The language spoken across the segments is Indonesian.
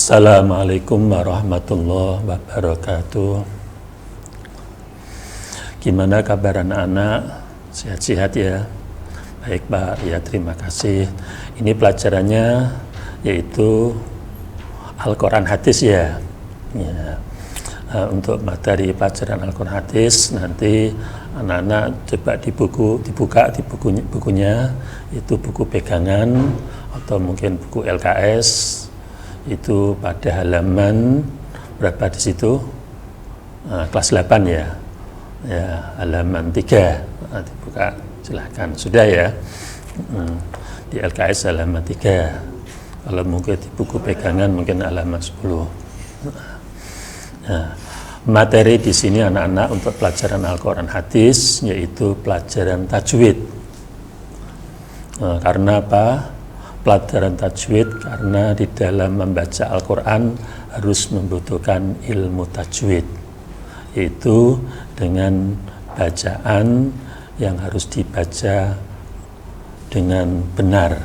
Assalamualaikum warahmatullahi wabarakatuh. Gimana kabar anak-anak? Sehat-sehat ya? Baik Pak, ya terima kasih. Ini pelajarannya yaitu Al-Quran Hadis ya. Untuk materi pelajaran Al-Quran Hadis nanti anak-anak coba dibuka di bukunya, itu buku pegangan atau mungkin buku LKS. Itu pada halaman berapa di situ? Kelas 8 ya. Ya, halaman 3. Dibuka silahkan. Sudah ya. Di LKS halaman 3. Kalau mungkin di buku pegangan mungkin halaman 10. Nah, materi di sini anak-anak untuk pelajaran Al-Quran Hadis yaitu pelajaran tajwid. Karena apa? Pelajaran tajwid karena di dalam membaca Al-Quran harus membutuhkan ilmu tajwid, yaitu dengan bacaan yang harus dibaca dengan benar,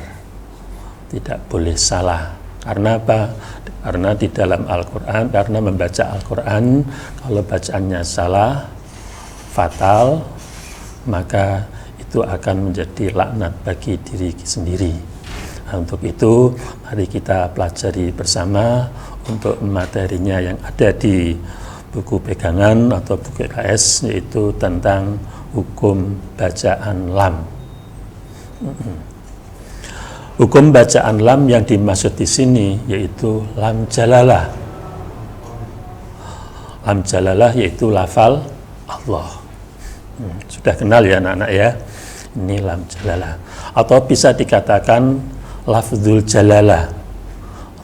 tidak boleh salah. Karena apa? Karena di dalam Al-Quran, karena membaca Al-Quran kalau bacaannya salah, fatal, maka itu akan menjadi laknat bagi diri sendiri. Nah, untuk itu mari kita pelajari bersama untuk materinya yang ada di buku pegangan atau buku LKS, yaitu tentang hukum bacaan lam. Hukum bacaan lam yang dimaksud di sini yaitu lam jalalah. Lam jalalah yaitu lafal Allah. Sudah kenal ya anak-anak ya? Ini lam jalalah. Atau bisa dikatakan lafzul jalalah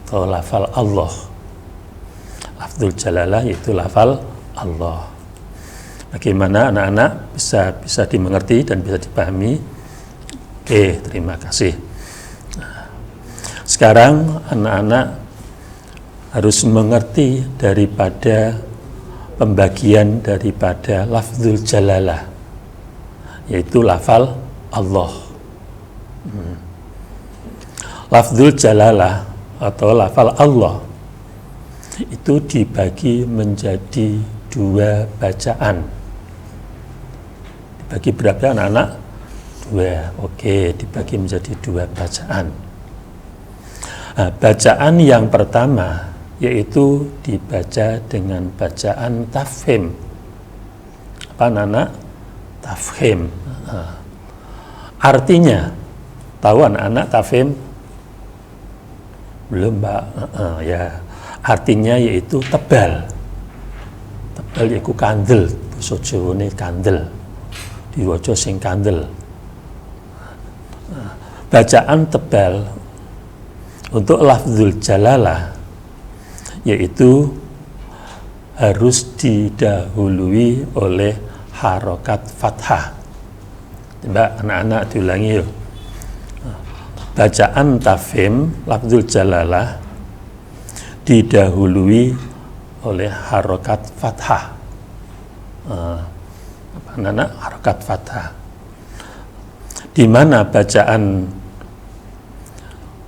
atau lafal Allah. Lafzul jalalah yaitu lafal Allah. Bagaimana anak-anak bisa dimengerti dan bisa dipahami? Oke, terima kasih. Sekarang anak-anak harus mengerti daripada pembagian daripada lafzul jalalah, yaitu lafal Allah. Lafzul jalalah atau lafal Allah itu dibagi menjadi 2 bacaan. Dibagi berapa anak-anak? 2. Oke, dibagi menjadi 2 bacaan. Nah, bacaan yang pertama yaitu dibaca dengan bacaan tafhim. Apa anak-anak? Tafhim. Artinya, tahu anak-anak tafhim? Belum Pak? Ya, artinya yaitu tebal. Tebal yaitu kandel. Basa Jawane kandel. Diwaca sing kandel. Bacaan tebal untuk lafzul jalalah yaitu harus didahului oleh harokat fathah. Coba anak-anak diulangi yuk. Bacaan tafhim lafzul jalalah didahului oleh harokat fathah. Apa anak-anak? Harokat fathah. Di mana bacaan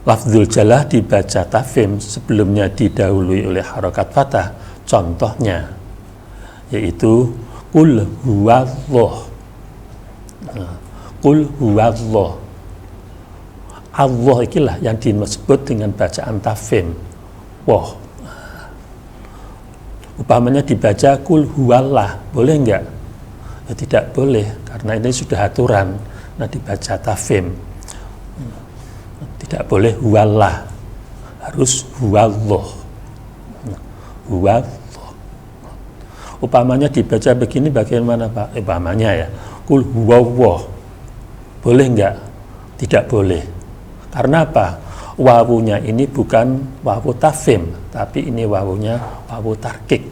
lafzul jalalah dibaca tafhim sebelumnya didahului oleh harokat fathah? Contohnya yaitu qul huwallah. Qul huwallah. Allah ikilah yang disebut dengan bacaan tafhim. Wah. Upamanya dibaca qul huwallah, boleh enggak? Ya, tidak boleh, karena ini sudah aturan. Nah, dibaca tafhim. Tidak boleh huwallah. Harus huwallah. Huwallah. Upamanya dibaca begini bagaimana Pak? Upamanya ya, qul huwallah. Boleh enggak? Tidak boleh. Karena apa? Wawunya ini bukan wawu tafhim, tapi ini wawunya wawu tarkik.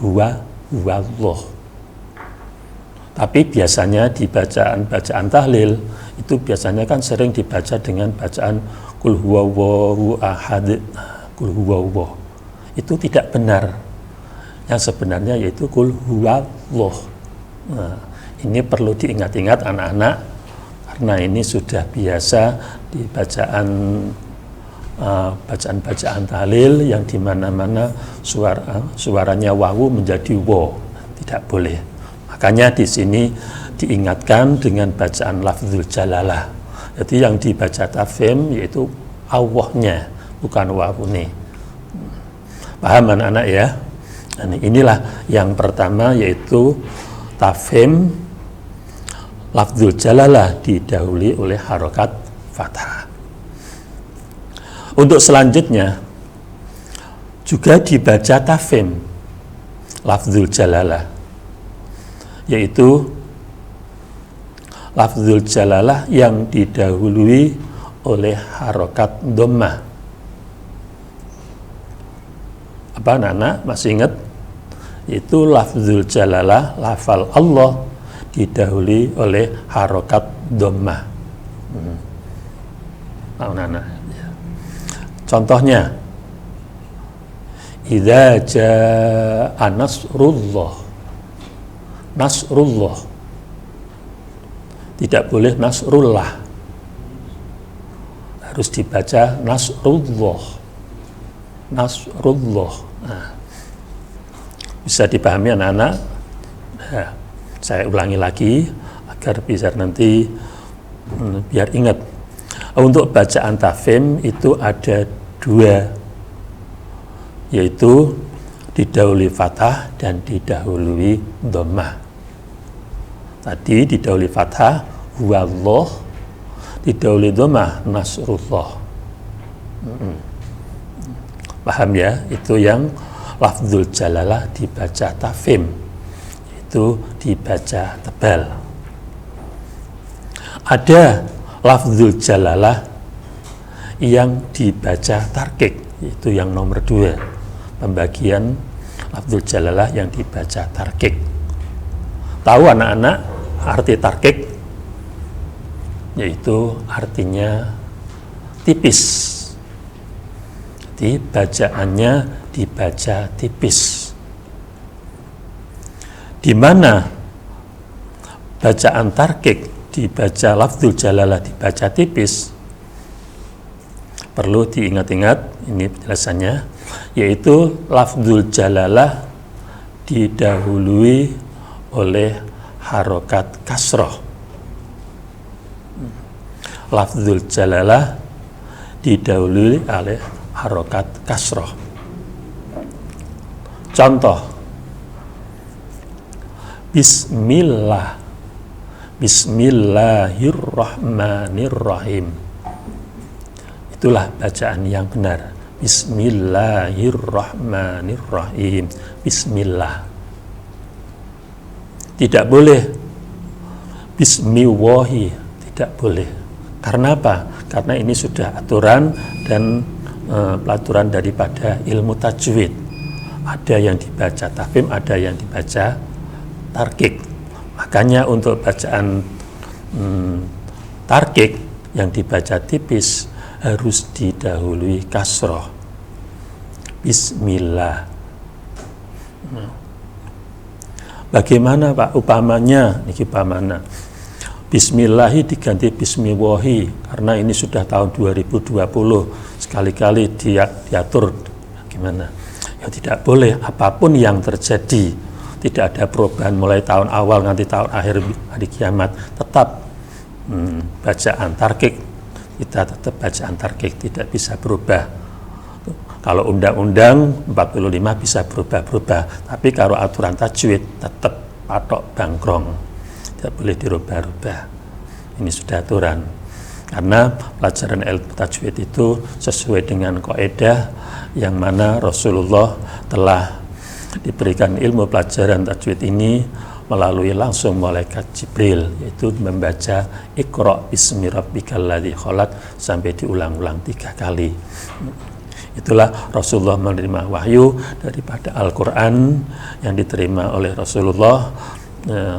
Huwallah. Tapi biasanya di bacaan tahlil itu biasanya kan sering dibaca dengan bacaan qul huwallahu ahad. Qul huwallah. Itu tidak benar. Yang sebenarnya yaitu qul huwallah. Ini perlu diingat-ingat anak-anak, karena ini sudah biasa di bacaan bacaan-bacaan tahlil yang di mana-mana suaranya wawu menjadi wo, tidak boleh. Makanya di sini diingatkan dengan bacaan lafzul jalalah. Jadi yang dibaca tafhim yaitu Allahnya, bukan wawune. Paham anak-anak ya? Nah, inilah yang pertama, yaitu tafhim lafzul jalalah didahului oleh harokat fathah. Untuk selanjutnya juga dibaca tafhim lafzul jalalah, yaitu lafzul jalalah yang didahului oleh harokat dhammah. Apa anak-anak masih ingat? Itu lafzul jalalah, lafal Allah didahului oleh harokat dhammah. Anak-anak. Contohnya, idza jaa nasrullah. Nasrullah. Tidak boleh nasrullah. Harus dibaca nasrullah. Nasrullah. Nah, bisa dipahami anak-anak? Nah, saya ulangi lagi agar bisa nanti biar ingat. Untuk bacaan tafhim itu ada dua, yaitu didahului fathah dan didahului dhammah. Tadi didahului fathah huwallah, didahului dhammah nasrullah. Paham ya? Itu yang lafzul jalalah dibaca tafhim, itu dibaca tebal. Ada lafzul jalalah yang dibaca tarkik, itu yang nomor 2, pembagian lafzul jalalah yang dibaca tarkik. Tahu anak-anak arti tarkik? Yaitu artinya tipis. Jadi bacaannya dibaca tipis. Di mana bacaan tarkik dibaca lafzul jalalah dibaca tipis, perlu diingat-ingat ini penjelasannya, yaitu lafzul jalalah didahului oleh harokat kasroh. Lafzul jalalah didahului oleh harokat kasroh. Contoh, bismillah, bismillahirrahmanirrahim. Itulah bacaan yang benar. Bismillahirrahmanirrahim. Bismillah. Tidak boleh bismillahi, tidak boleh. Karena apa? Karena ini sudah aturan dan pelaturan daripada ilmu tajwid. Ada yang dibaca tafhim, ada yang dibaca tarkik. Makanya untuk bacaan tarkik yang dibaca tipis harus didahului kasroh. Bismillah. Bagaimana Pak upamanya? Niki upamana. Bismillahi diganti bismillahi karena ini sudah tahun 2020. Sekali-kali diatur gimana? Ya tidak boleh, apapun yang terjadi. Tidak ada perubahan mulai tahun awal nanti tahun akhir hari kiamat, tetap bacaan tarkik, kita tetap bacaan tarkik, tidak bisa berubah. Kalau undang-undang 45 bisa berubah-berubah, tapi kalau aturan tajwid tetap patok bangkrong, tidak boleh dirubah-rubah. Ini sudah aturan. Karena pelajaran ilmu tajwid itu sesuai dengan kaidah yang mana Rasulullah telah diberikan ilmu pelajaran tajwid ini melalui langsung malaikat Jibril, yaitu membaca Iqra bismi rabbikal ladzi khalaq sampai diulang-ulang 3 kali. Itulah Rasulullah menerima wahyu daripada Al-Quran yang diterima oleh Rasulullah,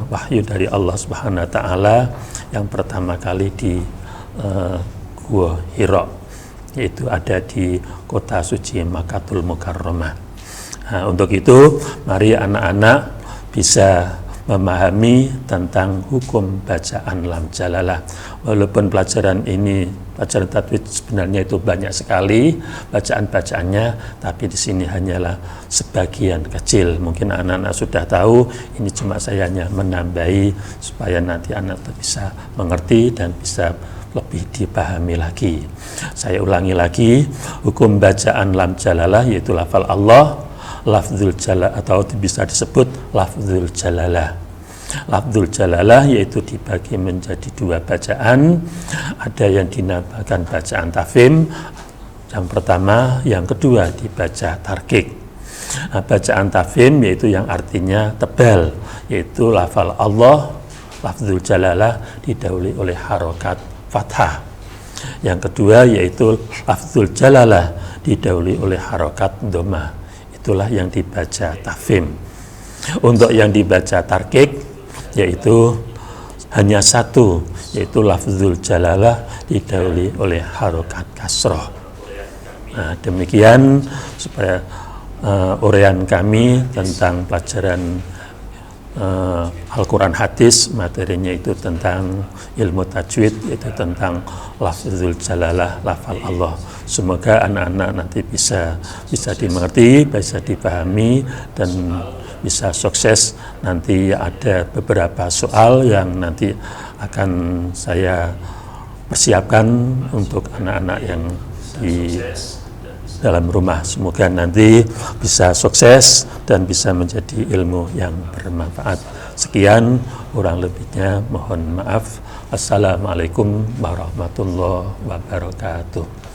wahyu dari Allah Subhanahu wa Ta'ala yang pertama kali di Gua Hira, yaitu ada di kota suci Makkatul Mukarramah. Nah, untuk itu mari anak-anak bisa memahami tentang hukum bacaan lam jalalah. Walaupun pelajaran tajwid sebenarnya itu banyak sekali bacaan-bacaannya, tapi di sini hanyalah sebagian kecil. Mungkin anak-anak sudah tahu, ini cuma saya hanya menambahi supaya nanti anak bisa mengerti dan bisa lebih dipahami lagi. Saya ulangi lagi, hukum bacaan lam jalalah yaitu lafal Allah, lafzul jalalah atau bisa disebut lafzul jalalah. Lafzul jalalah yaitu dibagi menjadi dua bacaan, ada yang dinamakan bacaan tafhim, yang pertama, yang kedua dibaca tarqiq. Bacaan tafhim yaitu yang artinya tebal, yaitu lafal Allah, lafzul jalalah didahului oleh harokat fathah. Yang kedua yaitu lafzul jalalah didahului oleh harokat dhammah. Itulah yang dibaca tafhim. Untuk yang dibaca tarqiq yaitu hanya satu, yaitu lafzul jalalah didahului oleh harokat kasroh. Nah, demikian supaya uraian kami tentang pelajaran Al-Quran hadis, materinya itu tentang ilmu tajwid, yaitu tentang lafzul jalalah, lafal Allah. Semoga anak-anak nanti bisa dimengerti, bisa dipahami, dan bisa sukses. Nanti ada beberapa soal yang nanti akan saya persiapkan untuk anak-anak yang di dalam rumah. Semoga nanti bisa sukses dan bisa menjadi ilmu yang bermanfaat. Sekian, kurang lebihnya mohon maaf. Assalamualaikum warahmatullahi wabarakatuh.